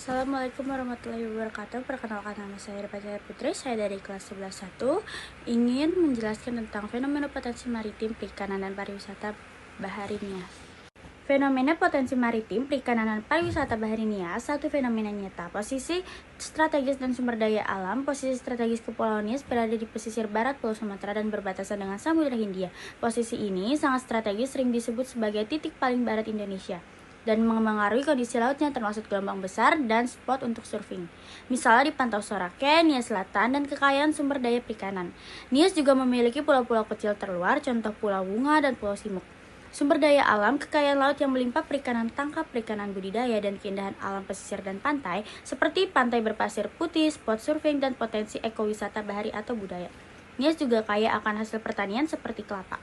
Assalamualaikum warahmatullahi wabarakatuh. Perkenalkan, nama saya Ripacaya Putri. Saya dari kelas 11-1 ingin menjelaskan tentang fenomena potensi maritim, perikanan, dan pariwisata Bahari Nias. Fenomena potensi maritim, perikanan, dan pariwisata Bahari Nias satu fenomena nyata. Posisi strategis dan sumber daya alam. Posisi strategis Kepulauan Nias berada di pesisir barat Pulau Sumatera dan berbatasan dengan Samudra Hindia. Posisi ini sangat strategis, sering disebut sebagai titik paling barat Indonesia dan mempengaruhi kondisi lautnya, termasuk gelombang besar dan spot untuk surfing. Misalnya di Pantau Sorake, Nias Selatan, dan kekayaan sumber daya perikanan. Nias juga memiliki pulau-pulau kecil terluar, contoh Pulau Bunga dan Pulau Simuk. Sumber daya alam, kekayaan laut yang melimpah, perikanan tangkap, perikanan budidaya, dan keindahan alam pesisir dan pantai, seperti pantai berpasir putih, spot surfing, dan potensi ekowisata bahari atau budaya. Nias juga kaya akan hasil pertanian seperti kelapa.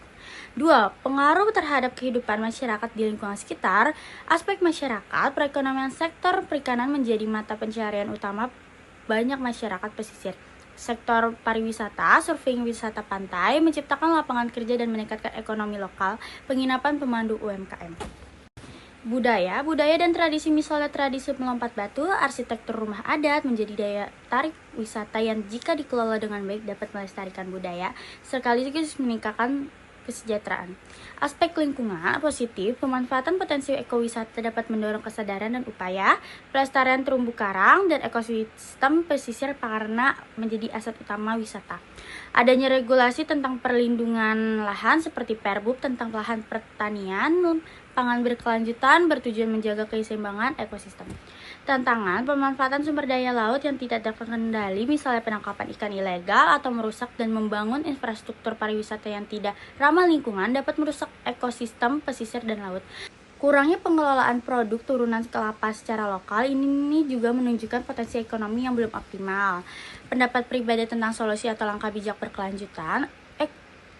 2. Pengaruh terhadap kehidupan masyarakat di lingkungan sekitar. Aspek masyarakat, perekonomian sektor perikanan menjadi mata pencaharian utama banyak masyarakat pesisir. Sektor pariwisata, surfing, wisata pantai, menciptakan lapangan kerja dan meningkatkan ekonomi lokal, penginapan, pemandu UMKM. Budaya dan tradisi, misalnya tradisi melompat batu, arsitektur rumah adat, menjadi daya tarik wisata yang jika dikelola dengan baik dapat melestarikan budaya, sekaligus meningkatkan kesejahteraan. Aspek lingkungan positif, pemanfaatan potensi ekowisata dapat mendorong kesadaran dan upaya pelestarian terumbu karang dan ekosistem pesisir karena menjadi aset utama wisata. Adanya regulasi tentang perlindungan lahan seperti Perbub tentang lahan pertanian pangan berkelanjutan bertujuan menjaga keseimbangan ekosistem. Tantangan, pemanfaatan sumber daya laut yang tidak terkendali, misalnya penangkapan ikan ilegal atau merusak dan membangun infrastruktur pariwisata yang tidak ramah lingkungan dapat merusak ekosistem pesisir dan laut. Kurangnya pengelolaan produk turunan kelapa secara lokal ini juga menunjukkan potensi ekonomi yang belum optimal. Pendapat pribadi tentang solusi atau langkah bijak berkelanjutan.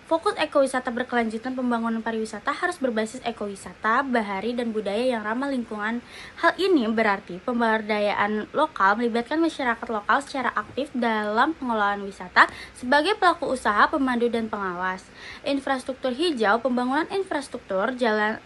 Fokus ekowisata berkelanjutan, pembangunan pariwisata harus berbasis ekowisata, bahari, dan budaya yang ramah lingkungan. Hal ini berarti pemberdayaan lokal melibatkan masyarakat lokal secara aktif dalam pengelolaan wisata sebagai pelaku usaha, pemandu, dan pengawas. Infrastruktur hijau, pembangunan infrastruktur, jalan,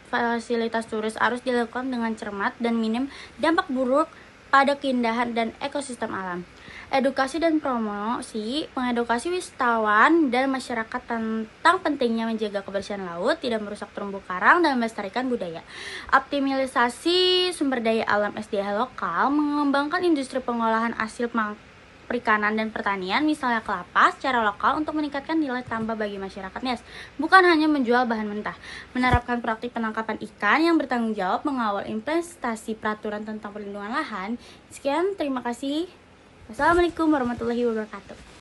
fasilitas turis harus dilakukan dengan cermat dan minim dampak buruk pada keindahan dan ekosistem alam. Edukasi dan promosi, mengedukasi wisatawan dan masyarakat tentang pentingnya menjaga kebersihan laut, tidak merusak terumbu karang, dan melestarikan budaya. Optimalisasi sumber daya alam SDA lokal, mengembangkan industri pengolahan hasil perikanan dan pertanian, misalnya kelapa, secara lokal untuk meningkatkan nilai tambah bagi masyarakat Nias, bukan hanya menjual bahan mentah. Menerapkan praktik penangkapan ikan yang bertanggung jawab, mengawal implementasi peraturan tentang perlindungan lahan. Sekian, terima kasih. Wassalamualaikum warahmatullahi wabarakatuh.